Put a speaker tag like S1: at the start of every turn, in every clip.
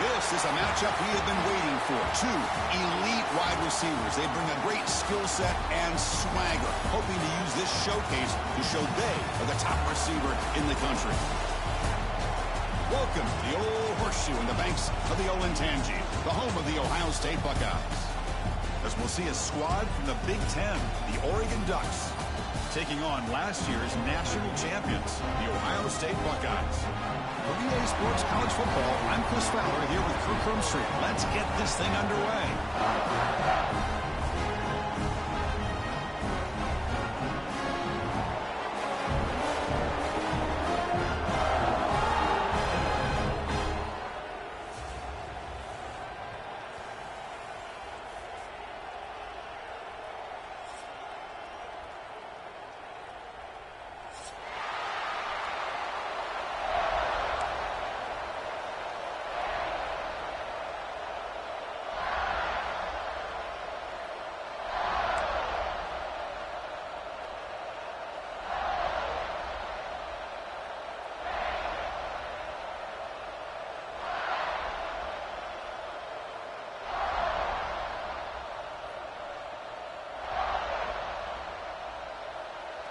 S1: This is a matchup we have been waiting for. Two elite wide receivers. They bring a great skill set and swagger, hoping to use this showcase to show they are the top receiver in the country. Welcome to the old horseshoe in the banks of the Olentangy, the home of the Ohio State Buckeyes. As we'll see a squad from the Big Ten, the Oregon Ducks, taking on last year's national champions, the Ohio State Buckeyes. For EA Sports College Football, I'm Chris Fowler here with Kirk Crumstreet. Let's get this thing underway.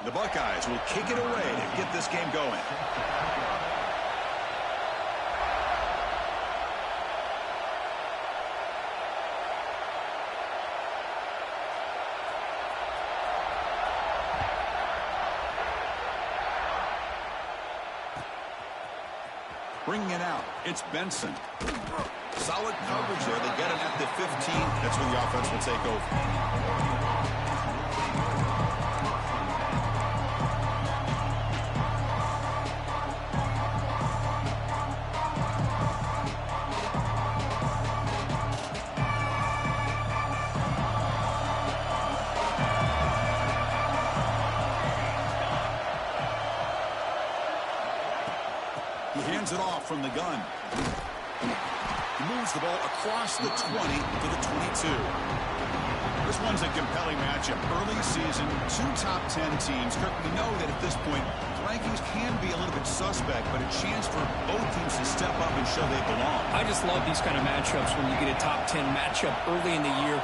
S1: The Buckeyes will kick it away to get this game going. Bringing it out, it's Benson. Solid coverage there. They get it at the 15. That's where the offense will take over. He hands it off from the gun. He moves the ball across the 20 to the 22. This one's a compelling matchup. Early season, two top 10 teams. Kirk, we know that at this point, the rankings can be a little bit suspect, but a chance for both teams to step up and show they belong.
S2: I just love these kind of matchups when you get a top 10 matchup early in the year.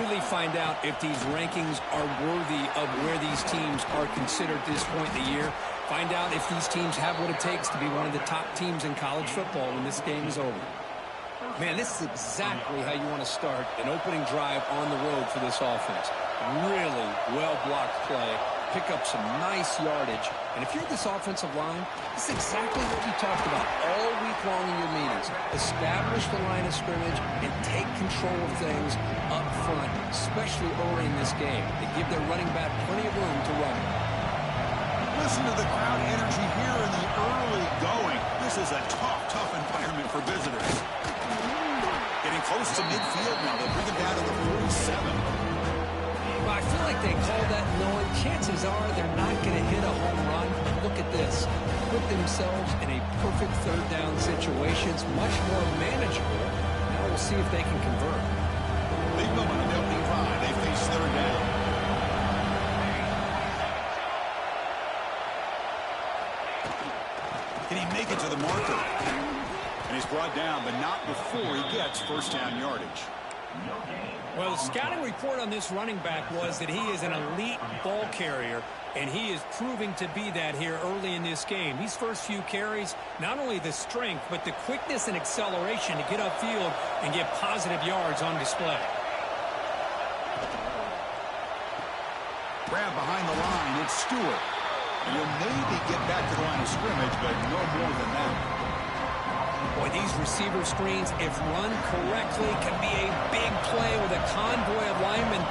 S2: Really find out if these rankings are worthy of where these teams are considered at this point in the year. Find out if these teams have what it takes to be one of the top teams in college football when this game is over. Man, this is exactly how you want to start an opening drive on the road for this offense. Really well-blocked play, pick up some nice yardage. And if you're this offensive line, this is exactly what we talked about all week long in your meetings. Establish the line of scrimmage and take control of things up front, especially early in this game. They give their running back plenty of room to run.
S1: Listen to the crowd energy here in the early going. This is a tough environment for visitors. Getting close to midfield now. They'll bring him down to the 47.
S2: Well, I feel like they call that knowing chances are they're not going to hit a home run. Look at this. Put themselves in a perfect third down situation. It's much more manageable. Now we'll see if they can convert.
S1: Big moment in the opening drive. They face third down. Can he make it to the marker? And he's brought down, but not before he gets first down yardage.
S2: Well, the scouting report on this running back was that he is an elite ball carrier, and he is proving to be that here early in this game. These first few carries, not only the strength, but the quickness and acceleration to get upfield and get positive yards on display.
S1: Grab behind the line, it's Stewart. And he'll maybe get back to the line of scrimmage, but no more than that.
S2: Boy, these receiver screens, if run correctly, can be a big play with a convoy of linemen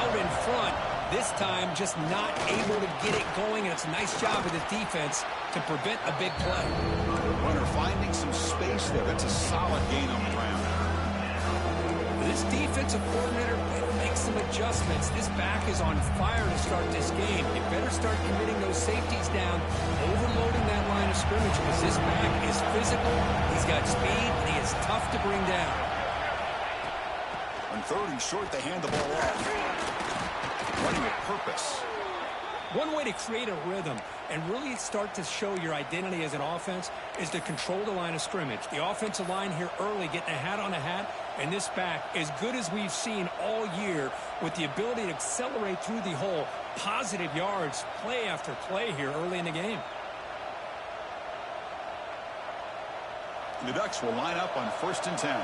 S2: out in front. This time, just not able to get it going, and it's a nice job of the defense to prevent a big play.
S1: Runner finding some space there. That's a solid gain on the ground.
S2: This defensive coordinator better make some adjustments. This back is on fire to start this game. You better start committing those safeties down, overloading that line of scrimmage, because this back is physical, he's got speed, and he is tough to bring down.
S1: On third and short, they hand the ball off. Running with purpose.
S2: One way to create a rhythm and really start to show your identity as an offense is to control the line of scrimmage. The offensive line here early getting a hat on a hat, and this back as good as we've seen all year with the ability to accelerate through the hole. Positive yards, play after play here early in the game.
S1: The Ducks will line up on 1st and 10.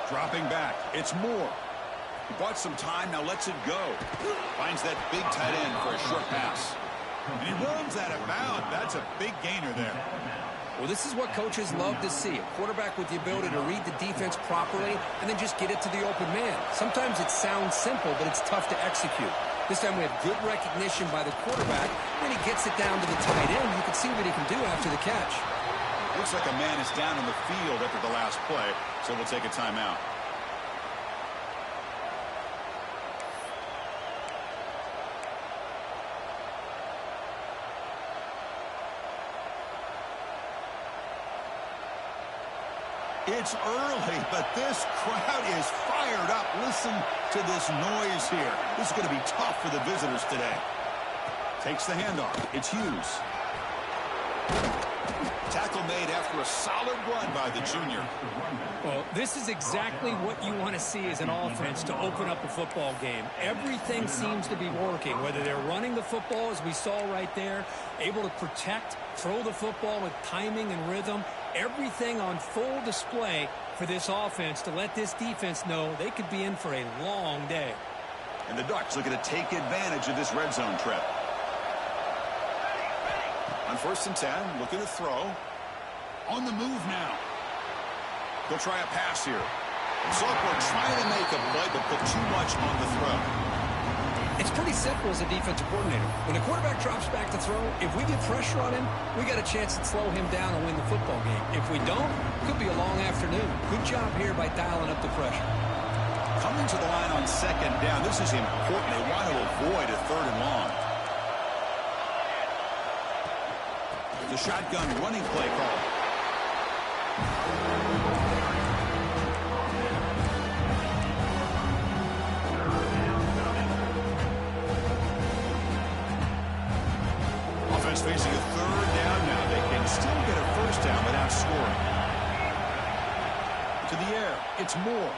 S1: Dropping back, it's Moore. He bought some time, now lets it go. Finds that big tight end for a short pass. And he runs out of bounds. That's a big gainer there.
S2: Well, this is what coaches love to see. A quarterback with the ability to read the defense properly and then just get it to the open man. Sometimes it sounds simple, but it's tough to execute. This time we have good recognition by the quarterback. When he gets it down to the tight end, you can see what he can do after the catch.
S1: Looks like a man is down on the field after the last play, so we'll take a timeout. It's early, but this crowd is fired up. Listen to this noise here. This is going to be tough for the visitors today. Takes the handoff. It's Hughes. Tackle made after a solid run by the junior.
S2: Well, this is exactly what you want to see as an offense to open up a football game. Everything seems to be working, whether they're running the football, as we saw right there, able to protect, throw the football with timing and rhythm. Everything on full display for this offense to let this defense know they could be in for a long day.
S1: And the Ducks looking to take advantage of this red zone trip. On 1st and 10, looking to throw. On the move now. They'll try a pass here. Sophomore trying to make a play, but put too much on the throw.
S2: It's pretty simple as a defensive coordinator. When the quarterback drops back to throw, if we get pressure on him, we got a chance to slow him down and win the football game. If we don't, it could be a long afternoon. Good job here by dialing up the pressure.
S1: Coming to the line on 2nd down. This is important. They want to avoid a 3rd and long. The shotgun running play call. Offense facing a 3rd down now. They can still get a 1st down without scoring. To the air. It's Moore.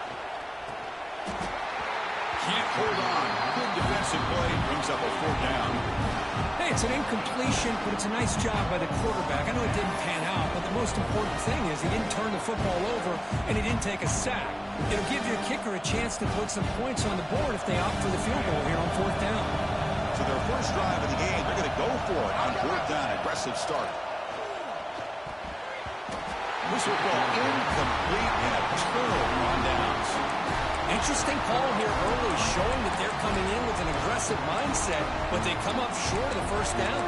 S1: Can't hold on. Good defensive play. Brings up a 4th down.
S2: Hey, it's an incompletion, but it's a nice job by the quarterback. I know it didn't pan out, but the most important thing is he didn't turn the football over and he didn't take a sack. It'll give your kicker a chance to put some points on the board if they opt for the field goal here on 4th down.
S1: So their first drive of the game, they're going to go for it on 4th down. Aggressive start. This will go incomplete and a turnover on downs.
S2: Interesting call here early, showing that they're coming in with an aggressive mindset, but they come up short of the 1st down.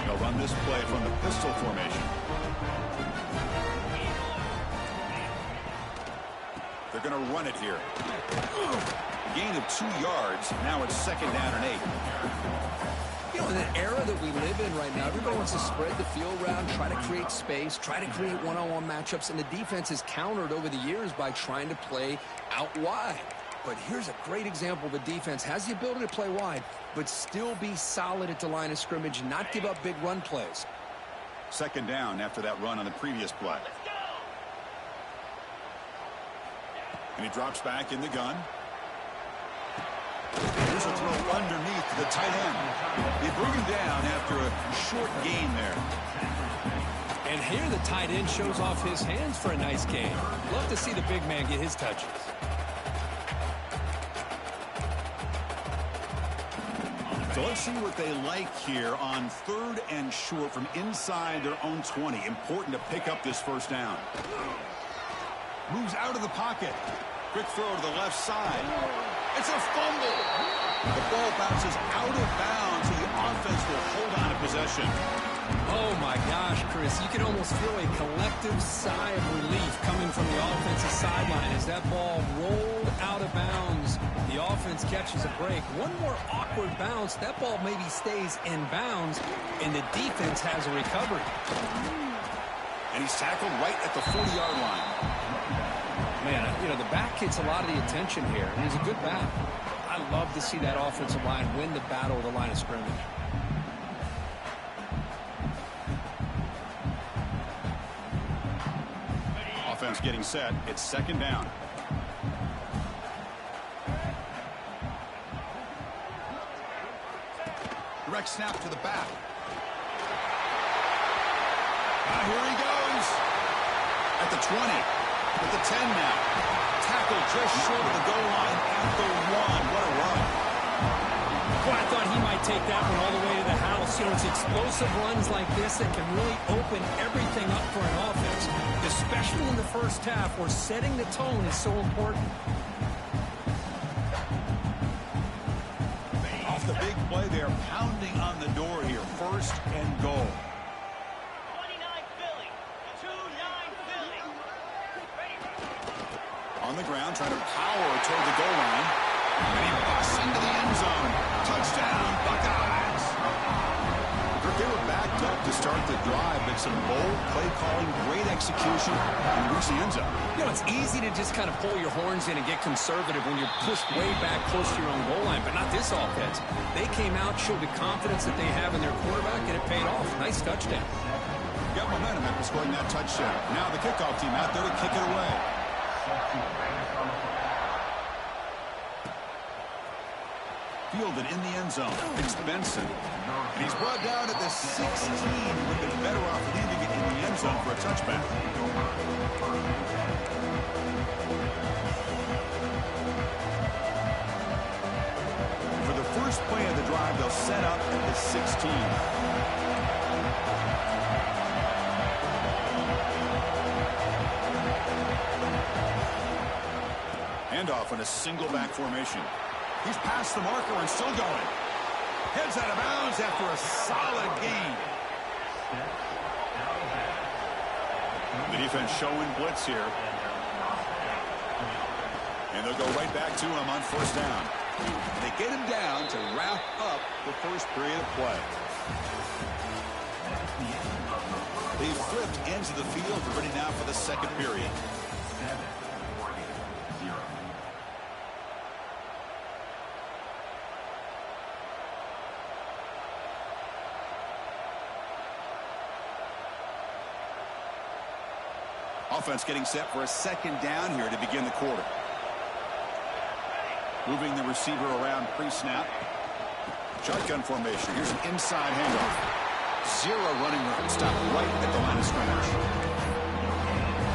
S1: They'll run this play from the pistol formation. They're going to run it here. Gain of 2 yards. Now it's 2nd down and 8.
S2: You know, in the era that we live in right now, everybody wants to spread the field around, try to create space, try to create one-on-one matchups, and the defense is countered over the years by trying to play out wide. But here's a great example of a defense has the ability to play wide, but still be solid at the line of scrimmage, not give up big run plays.
S1: 2nd down after that run on the previous play. And he drops back in the gun. Here's a throw underneath to the tight end. They bring him down after a short gain there.
S2: And here the tight end shows off his hands for a nice gain. Love to see the big man get his touches.
S1: So let's see what they like here on 3rd and short from inside their own 20. Important to pick up this 1st down. Moves out of the pocket. Quick throw to the left side. It's a fumble. The ball bounces out of bounds, so the offense will hold on to possession.
S2: Oh, my gosh, Chris. You can almost feel a collective sigh of relief coming from the offensive sideline as that ball rolled out of bounds. The The offense catches a break. One more awkward bounce. That ball maybe stays in bounds, and the defense has a recovery.
S1: And he's tackled right at the 40-yard line.
S2: Man, you know, the back gets a lot of the attention here, and he's a good back. I love to see that offensive line win the battle of the line of scrimmage.
S1: Offense getting set. It's second down. Direct snap to the back. Here he goes. At the 20. At the 10 now. Tackle just short of the goal line at the 1. What a run.
S2: Well, I thought he might take that one all the way to the house. You know, it's explosive runs like this that can really open everything up for an offense, especially in the first half where setting the tone is so important.
S1: Off the big play, they're pounding on the door here. First and goal.
S3: 29 Philly. 2-9 Philly.
S1: On the ground, trying to power toward the goal line. And he busts into the end zone. Touchdown, Buckeyes. They were backed up to start the drive, but some bold play calling, great execution, and reach the end zone.
S2: You know, it's easy to just kind of pull your horns in and get conservative when you're pushed way back close to your own goal line, but not this offense. They came out, showed the confidence that they have in their quarterback, and it paid off. Nice touchdown.
S1: Got momentum after scoring that touchdown. Now the kickoff team out there to kick it away. Fielded in the end zone. It's Benson. And he's brought down at the 16. Would have been better off leaving it in the end zone for a touchback. For the first play of the drive, they'll set up at the 16. Handoff in a single back formation. He's past the marker and still going. Heads out of bounds after a solid gain. The defense showing blitz here. And they'll go right back to him on first down. They get him down to wrap up the first period of play. They've flipped ends of the field. They're ready now for the second period. Offense getting set for a second down here to begin the quarter. Moving the receiver around pre-snap. Shotgun formation. Here's an inside handoff. Zero running room. Stop right at the line of scrimmage.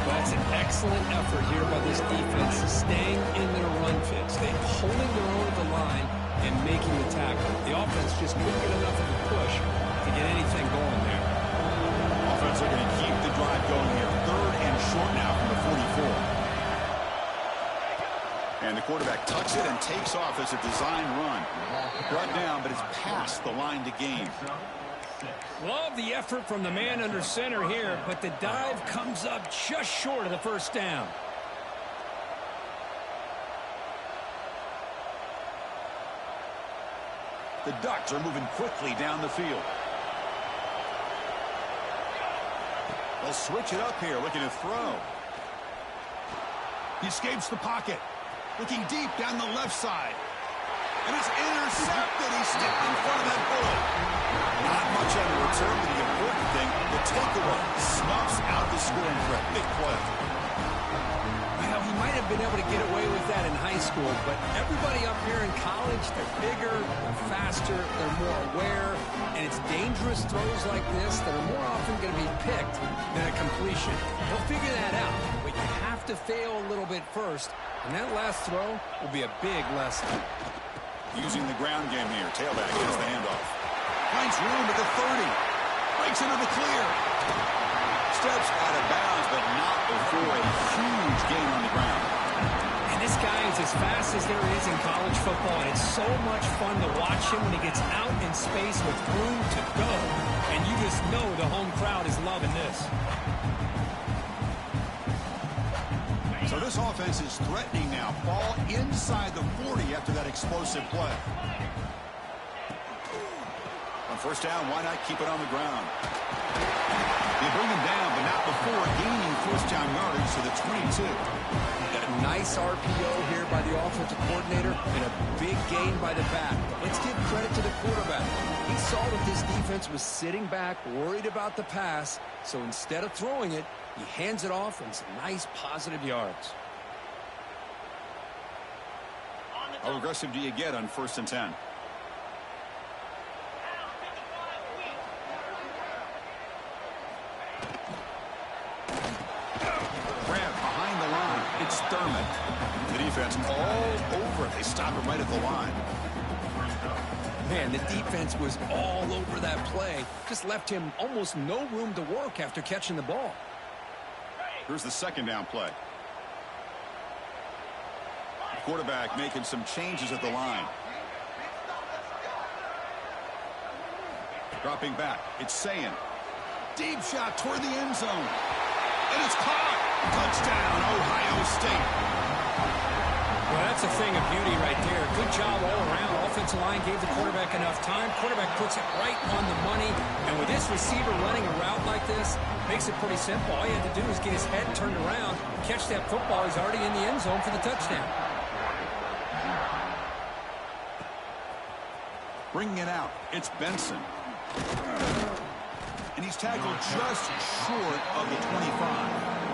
S2: That's an excellent effort here by this defense, staying in their run fits. They're holding their own at the line and making the tackle. The offense just couldn't get enough of a push to get anything going there.
S1: Offense are going to keep the drive going here. Third and short now from the 44. And the quarterback tucks it and takes off as a design run. Brought down, but it's past the line to gain.
S2: Love the effort from the man under center here, but the dive comes up just short of the first down.
S1: The Ducks are moving quickly down the field. They'll switch it up here, looking to throw. He escapes the pocket. Looking deep down the left side. And it's intercepted. He stepped in front of that bullet. Not much on the return, but the important thing, the takeaway snuffs out the scoring threat. Big play.
S2: Well, he might have been able to get away with that in high school, but everybody up here in college, they're bigger, they're faster, they're more aware, and it's dangerous throws like this that are more often going to be picked than a completion. He'll figure that out, but you have to fail a little bit first, and that last throw will be a big lesson.
S1: Using the ground game here. Tailback gets the handoff. Finds room at the 30. Breaks into the clear. Steps out of bounds, but not before a huge gain on the ground.
S2: And this guy is as fast as there is in college football, and it's so much fun to watch him when he gets out in space with room to go. And you just know the home crowd is loving this.
S1: So this offense is threatening now. Ball inside the 40 after that explosive play. On first down, why not keep it on the ground? They bring him down, but not before gaining first down yardage to the 22.
S2: A nice RPO here by the offensive coordinator and a big gain by the back. Let's give credit to the quarterback. He saw that this defense was sitting back, worried about the pass, so instead of throwing it, he hands it off and some nice positive yards.
S1: How aggressive do you get on 1st and 10? Grab behind the line. It's Thurman. The defense all over it. They stop him right at the line.
S2: Man, the defense was all over that play. Just left him almost no room to work after catching the ball.
S1: Here's the 2nd down play. Quarterback making some changes at the line. Dropping back. It's Sayin. Deep shot toward the end zone. And it's caught. Touchdown, Ohio State.
S2: Well, that's a thing of beauty right there. Good job all around. Offensive line gave the quarterback enough time. Quarterback puts it right on the money. And with this receiver running a route like this, makes it pretty simple. All you had to do is get his head turned around, catch that football. He's already in the end zone for the touchdown.
S1: Bringing it out, it's Benson. And he's tackled just short of the 25.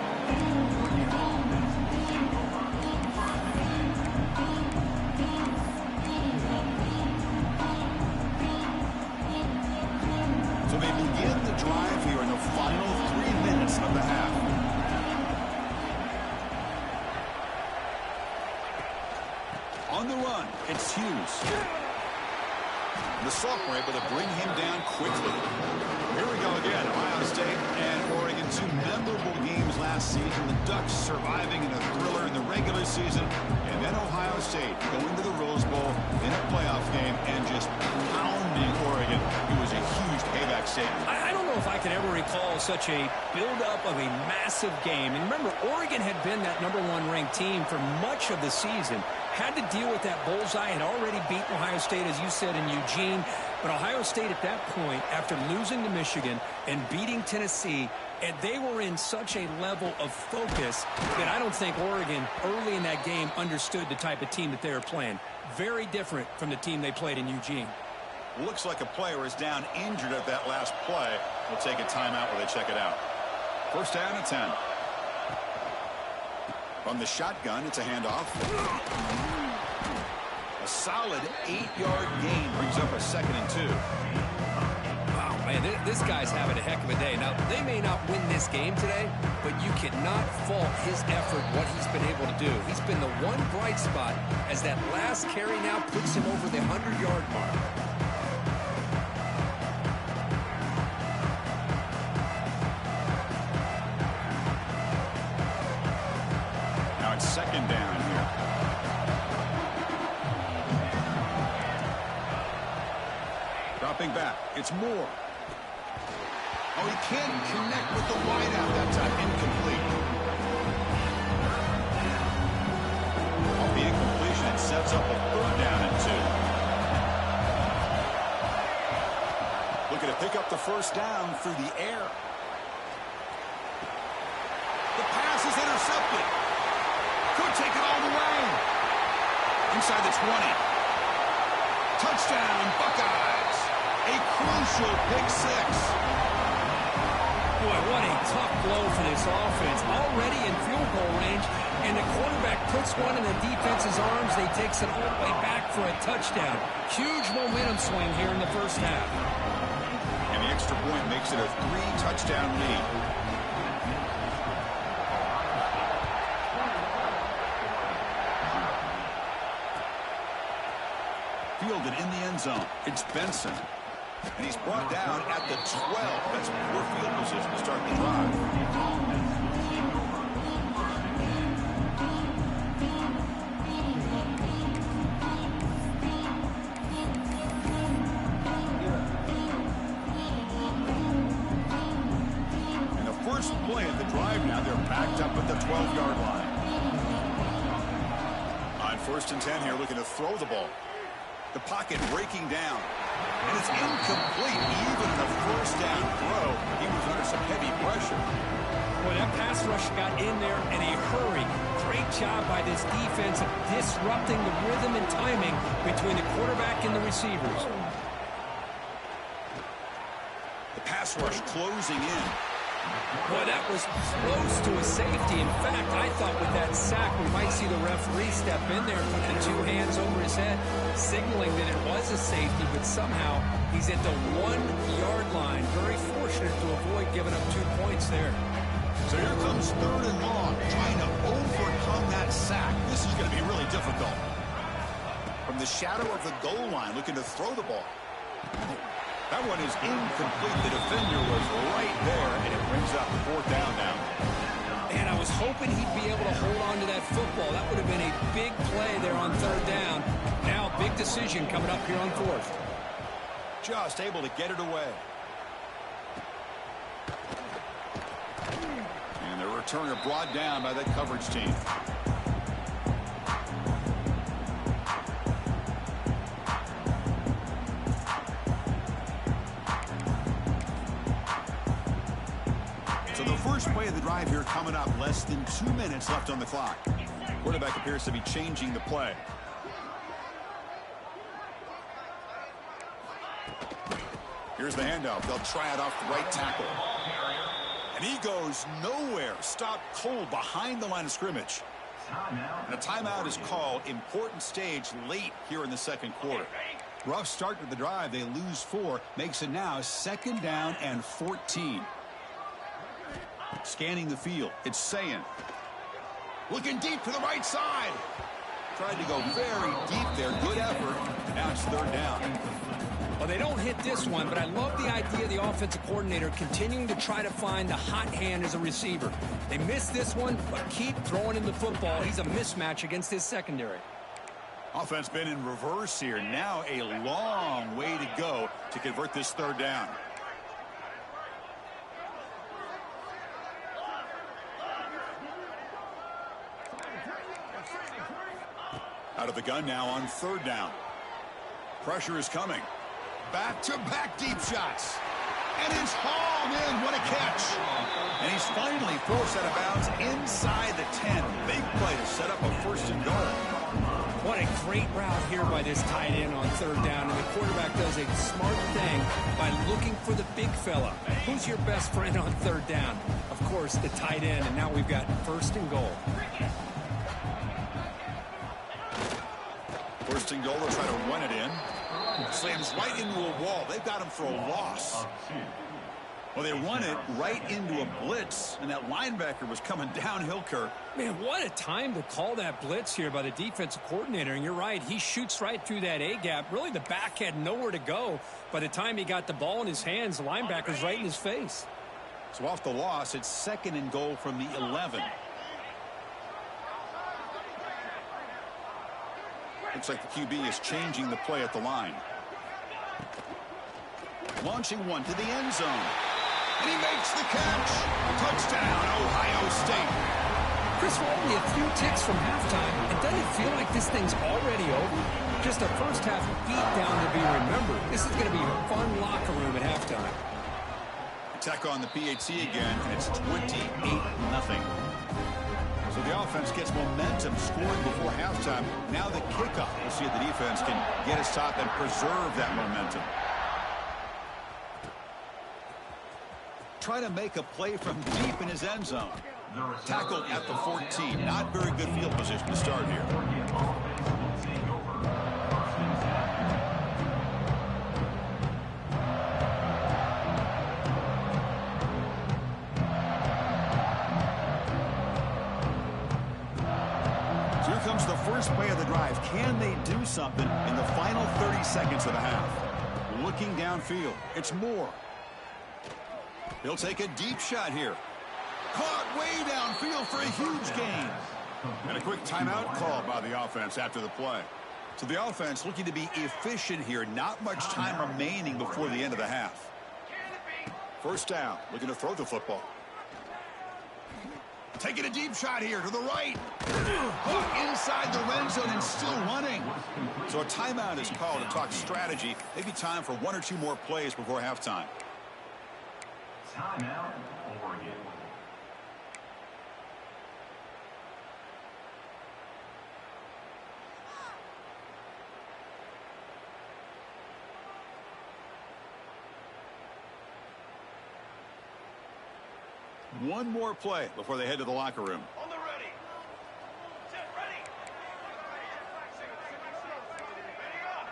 S1: So they begin the drive here in the final 3 minutes of the half. On the run, it's Hughes. The sophomore able to bring him down quickly. Here we go again. Ohio State and Oregon, 2 memorable games last season. The Ducks surviving in a thriller in the regular season. And then Ohio State going to the Rose Bowl in a playoff game and just pounding Oregon. It was a huge payback statement.
S2: I don't know if I can ever recall such a build-up of a massive game. And remember, Oregon had been that #1 ranked team for much of the season. Had to deal with that bullseye, had already beaten Ohio State, as you said, in Eugene. But Ohio State at that point, after losing to Michigan and beating Tennessee, and they were in such a level of focus that I don't think Oregon early in that game understood the type of team that they were playing. Very different from the team they played in Eugene.
S1: Looks like a player is down injured at that last play. We'll take a timeout while they check it out. First down at 10. From the shotgun, it's a handoff. A solid 8-yard gain brings up a 2nd and 2.
S2: Wow, man, this guy's having a heck of a day. Now, they may not win this game today, but you cannot fault his effort, what he's been able to do. He's been the one bright spot as that last carry now puts him over the 100-yard mark.
S1: Now it's 2nd down here. Dropping back, it's Moore. Oh, he can't connect with the wideout that time. Incomplete. Off the incompletion, it sets up a 3rd down and 2. Looking to pick up the first down through the air. The pass is intercepted. Could take it all the way. Inside the 20. Touchdown, Buckeyes. A crucial pick 6.
S2: Boy, what a tough blow for this offense. Already in field goal range, and the quarterback puts one in the defense's arms. They takes it all the way back for a touchdown. Huge momentum swing here in the first half.
S1: And the extra point makes it a 3-touchdown lead. Fielded in the end zone. It's Benson. And he's brought down at the 12. That's poor field position to start the drive. And the first play of the drive now, they're backed up at the 12-yard line. First and 10 here, looking to throw the ball. The pocket breaking down. And it's incomplete. Even in a first down throw, he was under some heavy pressure.
S2: Boy, that pass rush got in there in a hurry. Great job by this defense of disrupting the rhythm and timing between the quarterback and the receivers.
S1: The pass rush closing in.
S2: Boy, that was close to a safety. In fact, I thought with that sack we might see the referee step in there, put the two hands over his head, signaling that it was a safety, but somehow he's at the 1-yard line. Very fortunate to avoid giving up 2 points there.
S1: So here comes third and long, trying to overcome that sack. This is going to be really difficult. From the shadow of the goal line, looking to throw the ball. That one is incomplete. The defender was right there, and it brings up 4th down now.
S2: And I was hoping he'd be able to hold on to that football. That would have been a big play there on 3rd down. Now, big decision coming up here on 4th.
S1: Just able to get it away. And the returner brought down by that coverage team. So the first play of the drive here coming up. Less than 2 minutes left on the clock. Quarterback appears to be changing the play. Here's the handoff. They'll try it off the right tackle. And he goes nowhere. Stopped cold behind the line of scrimmage. And a timeout is called. Important stage late here in the second quarter. Rough start to the drive. They lose 4. Makes it now 2nd down and 14. Scanning the field. It's Sayin. Looking deep to the right side. Tried to go very deep there. Good effort. Now it's 3rd down.
S2: Well, they don't hit this one, but I love the idea of the offensive coordinator continuing to try to find the hot hand as a receiver. They missed this one, but keep throwing him the football. He's a mismatch against his secondary.
S1: Offense been in reverse here. Now a long way to go to convert this 3rd down. Out of the gun now on 3rd down. Pressure is coming. Back-to-back deep shots. And it's hauled in. What a catch. And he's finally forced out of bounds inside the 10. Big play to set up a 1st and goal.
S2: What a great route here by this tight end on 3rd down. And the quarterback does a smart thing by looking for the big fella. Who's your best friend on 3rd down? Of course, the tight end. And now we've got 1st and goal.
S1: 1st and goal. They'll try to run it in. Slams right into a wall. They've got him for a loss. Well, they run it right into a blitz, and that linebacker was coming downhill, Kirk.
S2: Man, what a time to call that blitz here by the defensive coordinator. And you're right, he shoots right through that A-gap. Really, the back had nowhere to go. By the time he got the ball in his hands, the linebacker's right in his face.
S1: So off the loss, it's 2nd and goal from the 11. Looks like the QB is changing the play at the line. Launching one to the end zone. And he makes the catch. Touchdown, Ohio State.
S2: Chris, we're only a few ticks from halftime, and doesn't it feel like this thing's already over? Just a first-half beatdown to be remembered. This is going to be a fun locker room at halftime.
S1: Attack on the PAT again, and it's 28-0. So the offense gets momentum, scoring before halftime. Now the kickoff. We'll see if the defense can get a stop and preserve that momentum. Try to make a play from deep in his end zone. Tackled at the 14. Not very good field position to start here. So here comes the first play of the drive. Can they do something in the final 30 seconds of the half? Looking downfield. It's Moore. He'll take a deep shot here. Caught way downfield for a huge gain. And a quick timeout call by the offense after the play. So the offense looking to be efficient here. Not much time remaining before the end of the half. 1st down. Looking to throw the football. Taking a deep shot here to the right. Hook inside the red zone and still running. So a timeout is called to talk strategy. Maybe time for one or two more plays before halftime.
S4: Timeout, Oregon.
S1: One more play before they head to the locker room.
S3: On the ready. Set ready. Ready up.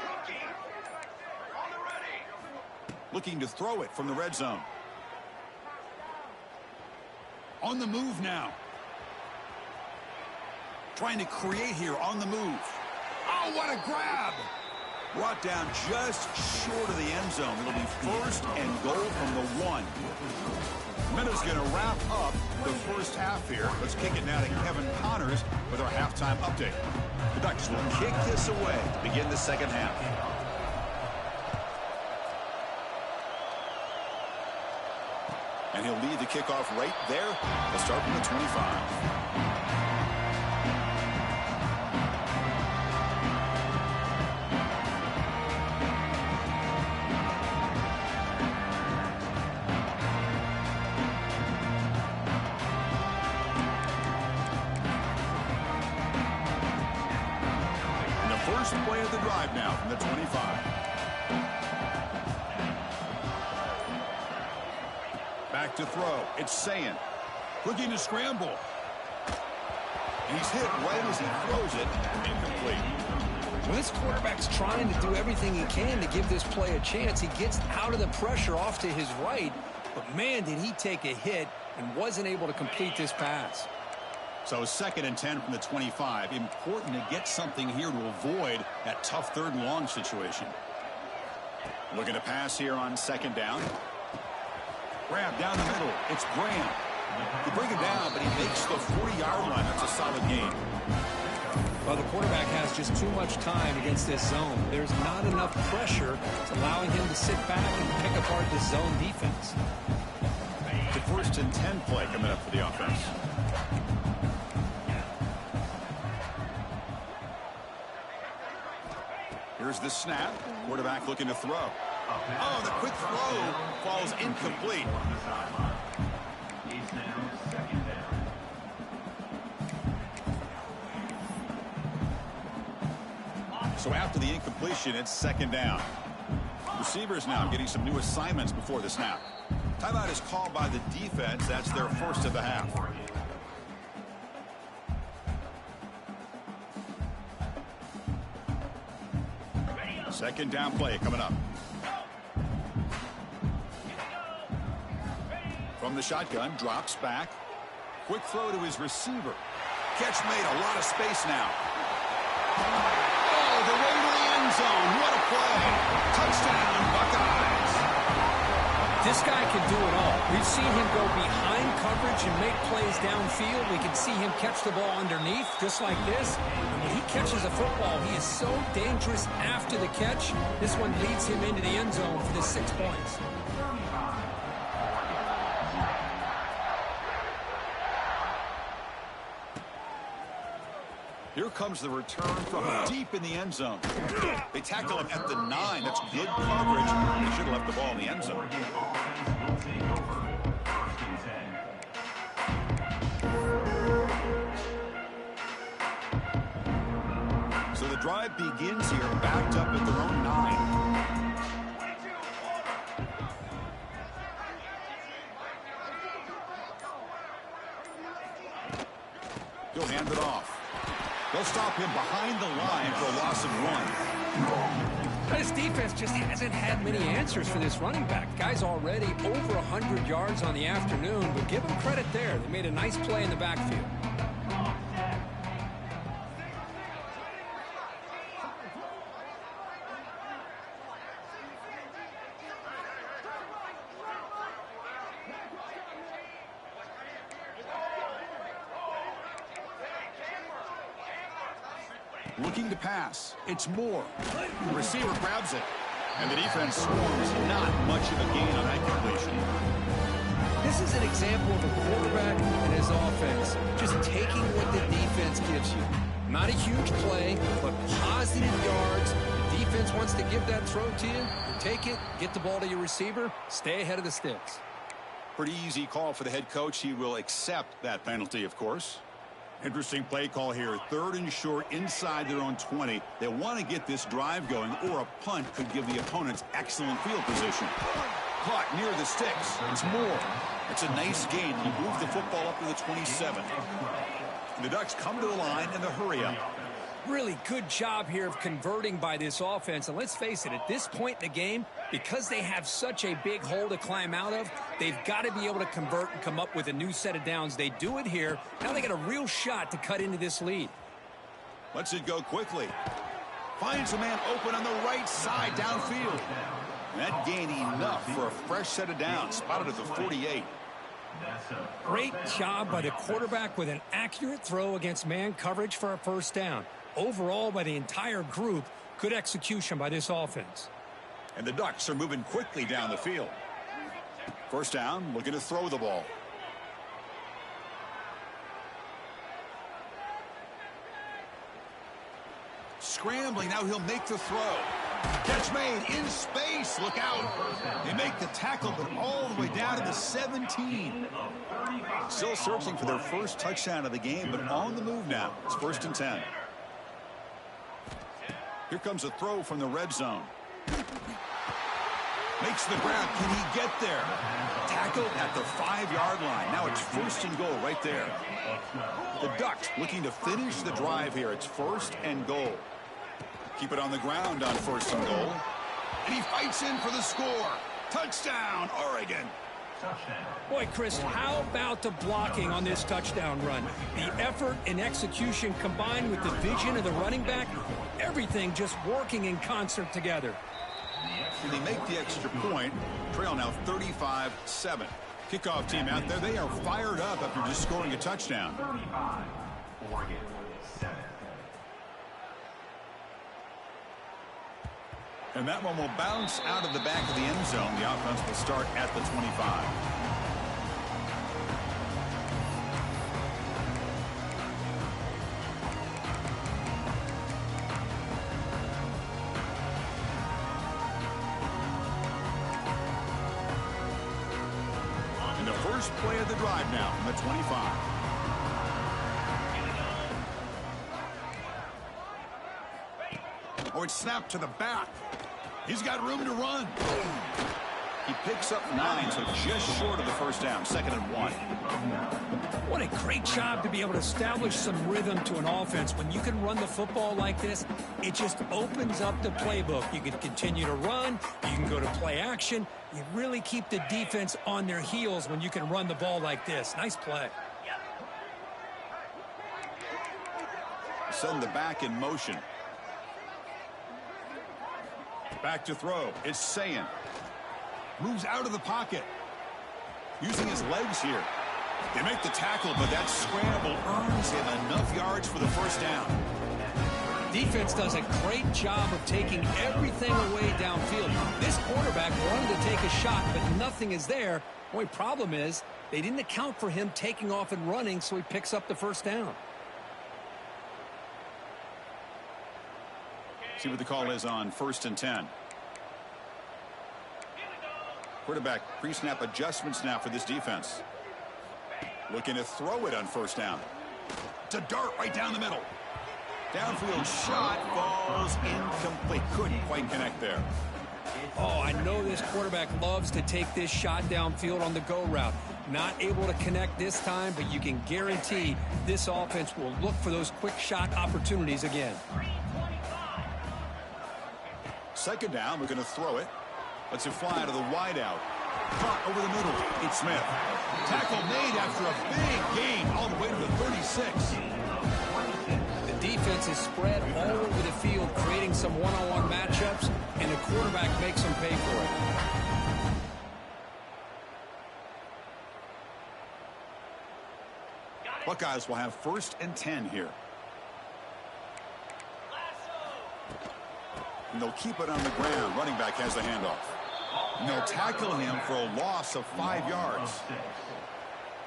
S3: Looking. On the ready.
S1: Looking to throw it from the red zone. On the move now. Trying to create here on the move. Oh, what a grab! Brought down just short of the end zone. It'll be first and goal from the 1. Minutes going to wrap up the first half here. Let's kick it now to Kevin Connors with our halftime update. The Ducks will kick this away to begin the second half. And he'll lead the kickoff right there. They'll start from the 25. First play of the drive now from the 25. Back to throw. It's Sayin. Looking to scramble. And he's hit right as he throws it. Incomplete.
S2: Well, this quarterback's trying to do everything he can to give this play a chance. He gets out of the pressure off to his right, but man, did he take a hit and wasn't able to complete this pass.
S1: So 2nd and 10 from the 25. Important to get something here to avoid that tough 3rd and long situation. Looking to pass here on 2nd down. Grab down the middle. It's Graham. You bring him down, but he makes the 40-yard line. That's a solid gain.
S2: Well, the quarterback has just too much time against this zone. There's not enough pressure allowing him to sit back and pick apart the zone defense.
S1: The 1st and 10 play coming up for the offense. Here's the snap. Quarterback looking to throw. Oh, the quick throw falls incomplete. So after the incompletion, it's 2nd down. Receivers now getting some new assignments before the snap. Timeout is called by the defense. That's their first of the half. Second down play coming up. From the shotgun, drops back. Quick throw to his receiver. Catch made, a lot of space now. Oh, the way to the end zone. What a play. Touchdown, Buckeyes.
S2: This guy can do it all. We've seen him go behind coverage and make plays downfield. We can see him catch the ball underneath, just like this. And when he catches a football, he is so dangerous after the catch. This one leads him into the end zone for the 6 points.
S1: Here comes the return from deep in the end zone. They tackle him at the 9. That's good coverage. They should have left the ball in the end zone. So the drive begins here, backed up at their own 9. He'll hand it off. They'll stop him behind the line for a loss of 1.
S2: This defense just hasn't had many answers for this running back. The guy's already over 100 yards on the afternoon, but give him credit there. They made a nice play in the backfield.
S1: Looking to pass. It's Moore. The receiver grabs it. And the defense swarms not much of a gain on that completion.
S2: This is an example of a quarterback and his offense just taking what the defense gives you. Not a huge play, but positive yards. The defense wants to give that throw to you. You take it, get the ball to your receiver, stay ahead of the sticks.
S1: Pretty easy call for the head coach. He will accept that penalty, of course. Interesting play call here. 3rd and short inside their own 20. They want to get this drive going, or a punt could give the opponents excellent field position. Caught near the sticks. It's Moore. It's a nice gain. He moves the football up to the 27. The Ducks come to the line in the hurry up.
S2: Really good job here of converting by this offense. And let's face it, at this point in the game, because they have such a big hole to climb out of, they've got to be able to convert and come up with a new set of downs. They do it here. Now they got a real shot to cut into this lead.
S1: Lets it go quickly. Finds a man open on the right side downfield. That gained enough for a fresh set of downs. Spotted at the 48.
S2: Great job by the quarterback with an accurate throw against man coverage for a first down. Overall, by the entire group, good execution by this offense.
S1: And the Ducks are moving quickly down the field. First down, looking to throw the ball. Scrambling, now he'll make the throw. Catch made in space. Look out. They make the tackle, but all the way down to the 17. Still searching for their first touchdown of the game, but on the move now. It's 1st and 10. Here comes a throw from the red zone. Makes the grab. Can he get there? Tackled at the 5-yard line. Now it's 1st and goal right there. The Ducks looking to finish the drive here. It's 1st and goal. Keep it on the ground on 1st and goal. And he fights in for the score. Touchdown, Oregon.
S2: Boy, Chris, how about the blocking on this touchdown run? The effort and execution combined with the vision of the running back, everything just working in concert together.
S1: And they make the extra point. Trail now 35-7. Kickoff team out there, they are fired up after just scoring a touchdown.
S3: 35, Oregon 7.
S1: And that one will bounce out of the back of the end zone. The offense will start at the 25. And the first play of the drive now from the 25. Or it's snapped to the back. He's got room to run. He picks up 9, so just short of the first down. 2nd and 1.
S2: What a great job to be able to establish some rhythm to an offense. When you can run the football like this, it just opens up the playbook. You can continue to run. You can go to play action. You really keep the defense on their heels when you can run the ball like this. Nice play.
S1: Send the back in motion. Back to throw. It's Sayin. Moves out of the pocket. Using his legs here. They make the tackle, but that scramble earns him enough yards for the first down.
S2: Defense does a great job of taking everything away downfield. This quarterback wanted to take a shot, but nothing is there. The only problem is they didn't account for him taking off and running, so he picks up the first down.
S1: See what the call is on 1st and 10. Quarterback pre-snap adjustments now for this defense. Looking to throw it on 1st down. It's a dart right down the middle. Downfield shot falls incomplete. Couldn't quite connect there.
S2: Oh, I know this quarterback loves to take this shot downfield on the go route. Not able to connect this time, but you can guarantee this offense will look for those quick shot opportunities again.
S1: 2nd down, we're going to throw it. Lets it fly to the wideout. Caught over the middle. It's Smith. Tackle made after a big gain all the way to the 36.
S2: The defense is spread all over the field, creating some one-on-one matchups, and the quarterback makes them pay for it.
S1: Buckeyes will have 1st and 10 here. and they'll keep it on the ground. Running back has the handoff. And they'll tackle him for a loss of 5 yards.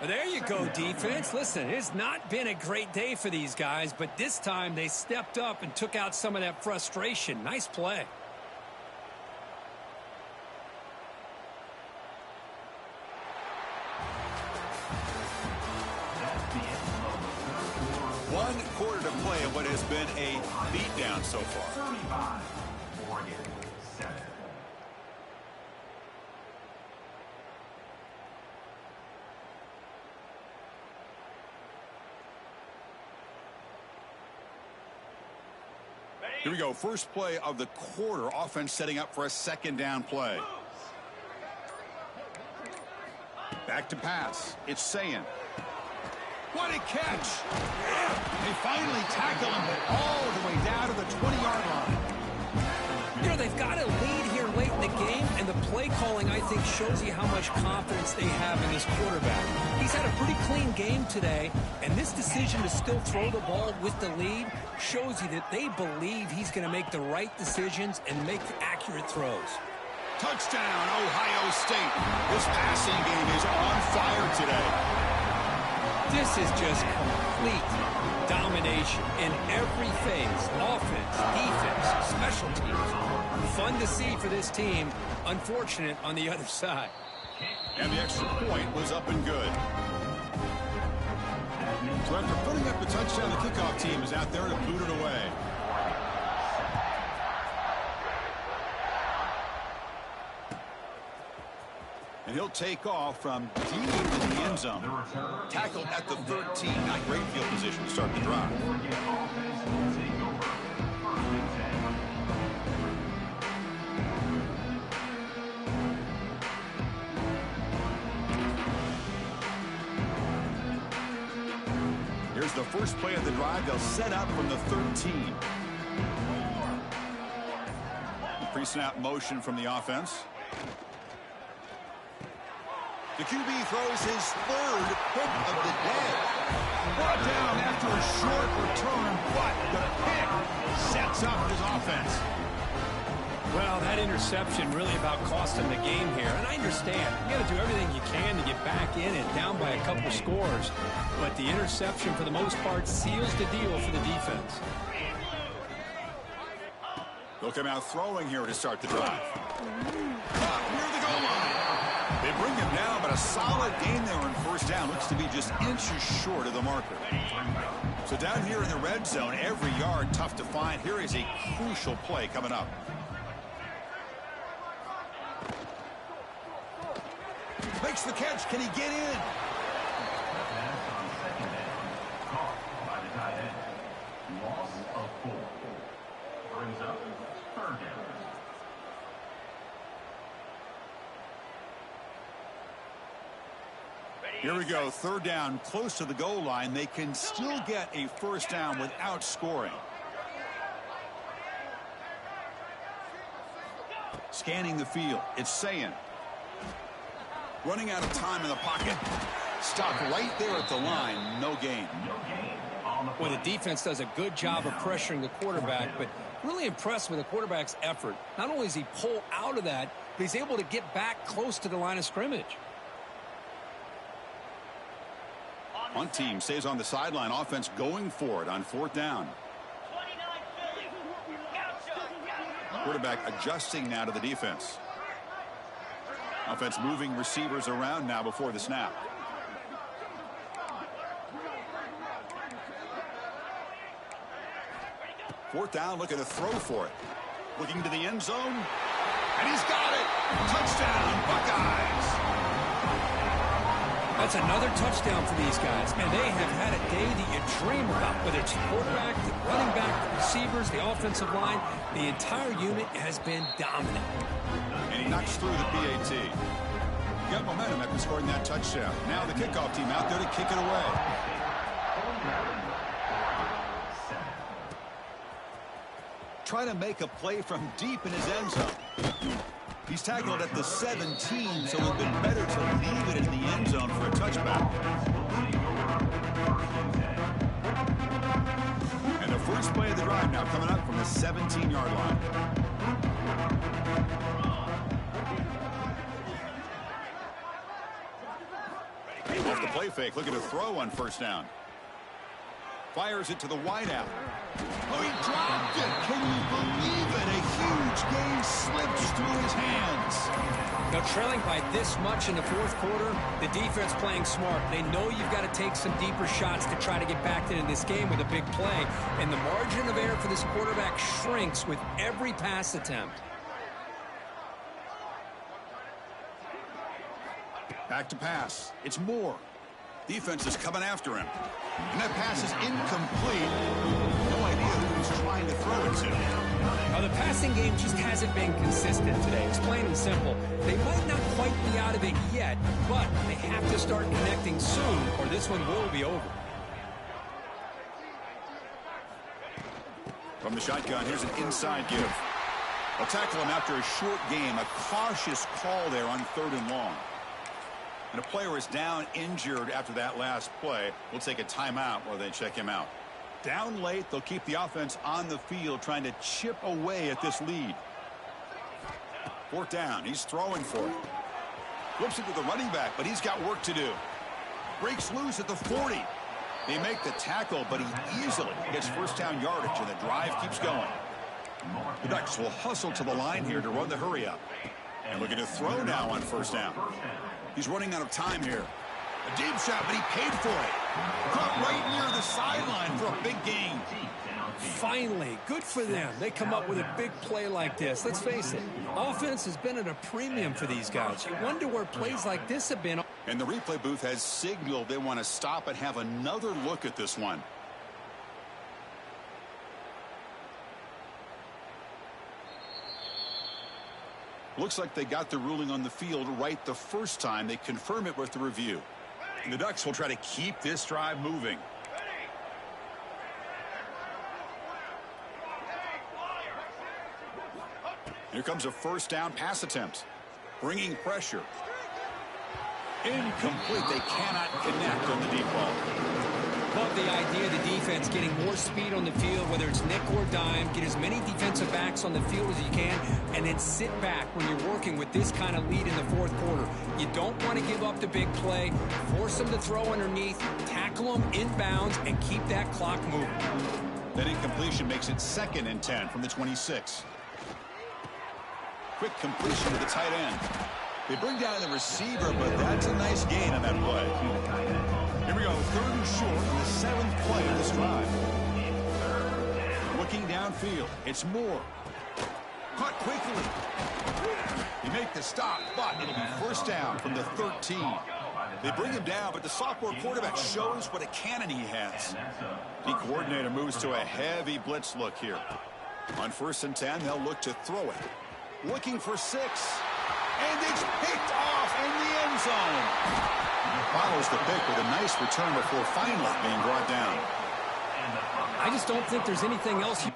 S2: Well, there you go, defense. Listen, it's not been a great day for these guys, but this time they stepped up and took out some of that frustration. Nice play.
S1: One quarter to play in what has been a beatdown so far.
S3: 35, Oregon 7.
S1: Here we go. First play of the quarter. Offense setting up for a second down play. Back to pass. It's Sayin. What a catch. They finally tackle him all the way down to the 20-yard line.
S2: You know, they've got a lead here late in the game, and the play calling, I think, shows you how much confidence they have in this quarterback. He's had a pretty clean game today, and this decision to still throw the ball with the lead shows you that they believe he's going to make the right decisions and make accurate throws.
S1: Touchdown, Ohio State. This passing game is on fire today.
S2: This is just complete domination in every phase. Offense, defense, special teams. Fun to see for this team. Unfortunate on the other side.
S1: And the extra point was up and good. So after putting up the touchdown, the kickoff team is out there to boot it away. And he'll take off from deep in the end zone. Tackled at the 13. Not great field position to start the drive. Here's the first play of the drive. They'll set up from the 13. Pre-snap motion from the offense. The QB throws his third pick of the day. Brought down after a short return, but the pick sets up his offense.
S2: Well, that interception really about cost him the game here. And I understand. You got to do everything you can to get back in and down by a couple scores. But the interception, for the most part, seals the deal for the defense.
S1: They'll come out throwing here to start the drive. Near the goal line. They bring him down, but a solid gain there on first down. Looks to be just inches short of the marker. So down here in the red zone, every yard tough to find. Here is a crucial play coming up. Makes the catch. Can he get in?
S3: Caught by the tight end. Loss of 4. Brings up third down.
S1: Here we go. Third down, close to the goal line. They can still get a first down without scoring. Scanning the field. It's Sayin. Running out of time in the pocket. Stopped right there at the line. No gain.
S2: Well, the defense does a good job of pressuring the quarterback, but really impressed with the quarterback's effort. Not only does he pull out of that, but he's able to get back close to the line of scrimmage.
S1: One team stays on the sideline. Offense going for it on fourth down. Quarterback adjusting now to the defense. Offense moving receivers around now before the snap. Fourth down, looking to throw for it. Looking to the end zone. And he's got it. Touchdown, Buckeyes.
S2: That's another touchdown for these guys. Man, they have had a day that you dream about. Whether it's the quarterback, the running back, the receivers, the offensive line, the entire unit has been dominant.
S1: And he knocks through the PAT. Got momentum after scoring that touchdown. Now the kickoff team out there to kick it away. Try to make a play from deep in his end zone. He's tackled at the 17, so it would have been better to leave it in the end zone for a touchback. And the first play of the drive now coming up from the 17-yard line. Off the play fake, looking to throw on first down. Fires it to the wideout. Oh, he dropped it. Can you believe it? A huge gain slips through his hands.
S2: Now, trailing by this much in the fourth quarter, the defense playing smart. They know you've got to take some deeper shots to try to get back into this game with a big play. And the margin of error for this quarterback shrinks with every pass attempt.
S1: Back to pass. It's Moore. Defense is coming after him. And that pass is incomplete. No idea who he's trying to throw it to.
S2: Now, the passing game just hasn't been consistent today. It's plain and simple. They might not quite be out of it yet, but they have to start connecting soon, or this one will be over.
S1: From the shotgun, here's an inside give. They'll tackle him after a short game. A cautious call there on 3rd and long. And a player is down injured after that last play. We'll take a timeout while they check him out. Down late, they'll keep the offense on the field trying to chip away at this lead. 4th down. He's throwing for it. Flips it to the running back, but he's got work to do. Breaks loose at the 40. They make the tackle, but he easily gets first down yardage, and the drive keeps going. The Ducks will hustle to the line here to run the hurry up. And looking to throw now on first down. He's running out of time here. A deep shot, but he paid for it. Caught right near the sideline for a big gain.
S2: Finally, good for them. They come up with a big play like this. Let's face it, offense has been at a premium for these guys. You wonder where plays like this have been.
S1: And the replay booth has signaled they want to stop and have another look at this one. Looks like they got the ruling on the field right the first time. They confirm it with the review. And the Ducks will try to keep this drive moving. Here comes a first down pass attempt. Bringing pressure. Incomplete. They cannot connect on the deep ball.
S2: Love the idea of the defense getting more speed on the field, whether it's nickel or dime. Get as many defensive backs on the field as you can, and then sit back when you're working with this kind of lead in the fourth quarter. You don't want to give up the big play. Force them to throw underneath, tackle them inbounds, and keep that clock moving.
S1: That incompletion makes it 2nd and 10 from the 26. Quick completion to the tight end. They bring down the receiver, but that's a nice gain on that play. Here we go, 3rd and short on the 7th play of this drive. Looking downfield, it's Moore. Caught quickly. They make the stop, but it'll be first down from the 13. They bring him down, but the sophomore quarterback shows what a cannon he has. The coordinator moves to a heavy blitz look here. On 1st and 10, they'll look to throw it. Looking for 6. And it's picked off in the end zone. Follows the pick with a nice return before finally being brought down.
S2: I just don't think there's anything else you